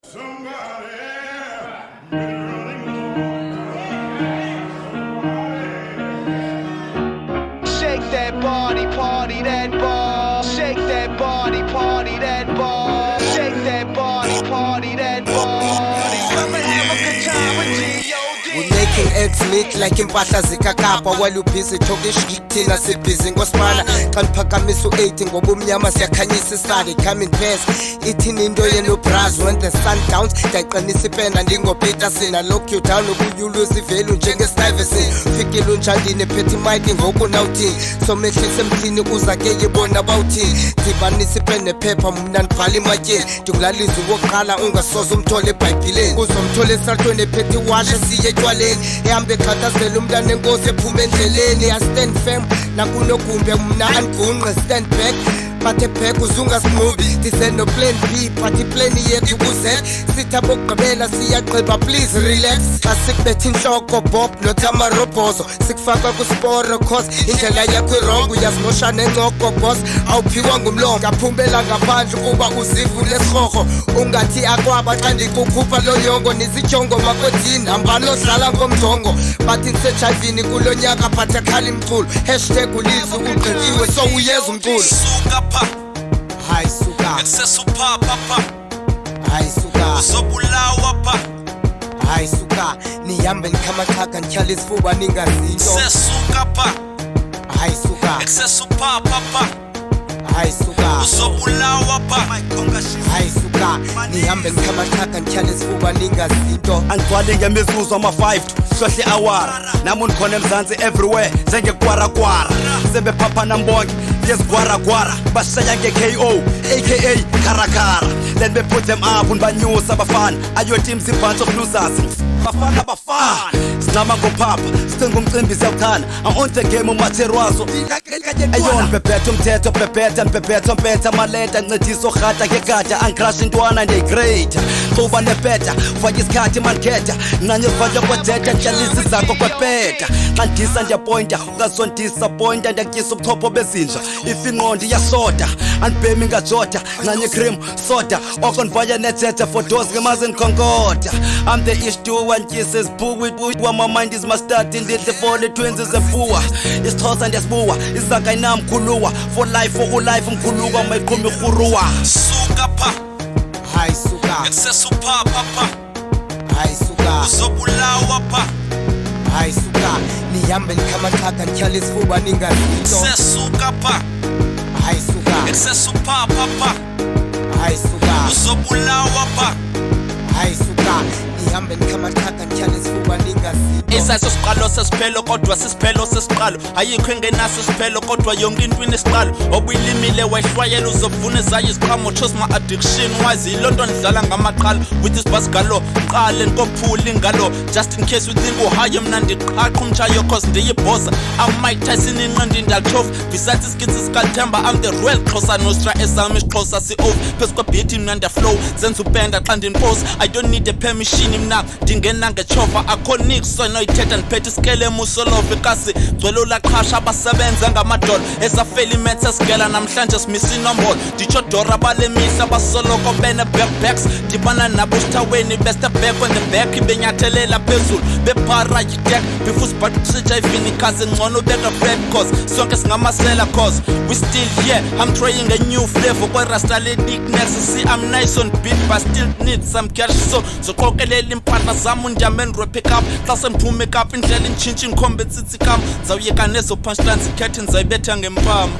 Shake that body, party that ball. Shake that body, party that ball. Shake that body, party that ball. Come and have a good time with G.O.D. We making ends meet like impahla zikakapa. While you busy talking shit, thina sibhizi ngosibana. Xa niphakamisa u-8 ngoba umnyama siyakhanyisa isali. Come in pairs, ithini into yenu bras. When the sun downs, ndiyaqinisa ipenda ndingopita sina. Lock you down ukuyuluza ivelu njenge-Stuyvesant. Fikile unjandini phethe imike ngoku nawuthini. Somehlise emthini uza ke yibona bawuthini. Dibanisa ipeni nephepha mna ndibhala ematyeni. Ndikulalisa uwokuqala ungasoze umthole ebhayibhileni. Uzomthola esatweni ephethe iwashe siye etywaleni. Ehambe ekhathazela umntana enkosi ephuma endleleni. I stand firm nakunogumbe mna andigunqe. Stand back bathe back uzungasinqubi. Ndize no plan B but iplani yethu kuze sithi abokugqibela siyagqiba please relax. Xa sikubetha inhloko Bob noTamarobhozo sikufaka kusporo cause indlela yakho irongo uyazimosha nencoko boss awuphiwa ngumlongo. Ngaphumbela ngaphandle kuba uzivule esirhorho ungathi akwaba xa ndikukhupha lo nyongo. Nizijongo makothini hamba nodlala ngomjongo bathi ndisejayivini kulo nyaka but akhali mculo hashtag ulizi ugqityiwe so uyeza umculo. Hayi suka eksesupapa pa hayi suka uzobulawa pa hayi suka nihambe nikhamaqhaga ndityhala isifuba ningazinto. Sesuka pa hayi suka eksesupapa pa hayi suka uzobulawa pa hayi suka nihambe nikhamaqhaga ndityhala isifuba ningazinto. Angigcwali ngemizuzu ama-5 hlohle awara nami ndikhona emzantsi everywhere njengegwarakwara sebephaphana bonke yezigwaragwara bashaya nge-KO aka kharakara then they put them up ndibanyusa abafana ayoteams i-bunch of losers bafana sinama ngophapha sicinga umcimbi siyawuthana I'm-on the game umaterwazo eyon bebhetha umthetho bebhetha mpetha maleta ncedisa orhata ngegada angikrasha intwana ndiyigreyta xuba nebheda ufake isikhathi manketha nqanye uvanja kwadeta ntyalisi zakho kwepeta xa ndisa ndiyapointa ukazondisappointa ndiyatyisa ubuchopho bezinja ifinqondo iyasoda andibhemi ngajoda nqanye cream soda oko ndivaya nethetha for dos ngemaze ndikhonkotha I'm the ish doer ntyisa izibhuku my mind is mustard ndidle for the twins ezemfuwa isixhosa ndiyasibuwa izaka inamkhuluwa for life for ulife mkhuluwa mayiqhuma irhuruwa. Suka pa hayi suka eksesupapa pa hayi suka uzobulawa pa hayi suka nihambe nikhamaqhaga ndityhala isifuba ningazinto. Sesuka pa hayi suka eksesupapa pa hayi suka uzobulawa pa hayi suka nihambe nikhamaqhaga ndityhala isifuba ningazinto. isasosiqalo sesiphelo kodwa sisiphelo sesiqalo ayikho engenaso isiphelo kodwa yonke into inesiqalo obuyilimile wayihlwayela uzovuna ezayo iziqhamo chose ma-addiction wazi yiloo nto ndidlala ngamaqalo with isibhasigalo qale nkophula ingalo just in case uthink uhaye mna ndiqhaqha umtshayo cause ndiyibhoza amike tyson inqindi ndalitofu besides iskitsi sikalthemba I'm the royal xhosa nostra esam isixhosa si-over phezu kwebhithi mna ndiyaflow zenza upenda xa ndinposa I don't need a permission mna ndingena ngechova akho nix so noyithetha ndiphethe isikele emusolove kasi gcwele ulaqhasha abasebenza ngamadola ezafela imethe esigela namhlanje simisa inombolo nditsho dora bale mihla basoloko bene-backbacks ndibana nabo esithaweni beste-back on the back benyathelela phezulu bebhara yidek before sibhaqisitsha ivini khasi ngcono beka red cause sonke singamasela cause we still here I'm trying a new flavor kwerasta le-nickness see I'm nice on beat but still need some cash so zoqokelela impahla zam undiyame ndrwe-pick up xa sendiphume up indlela intshintsha inkhombe tsithi kam ndizawuyeka nezo punchlines ikhethi ndizayibetha ngempama.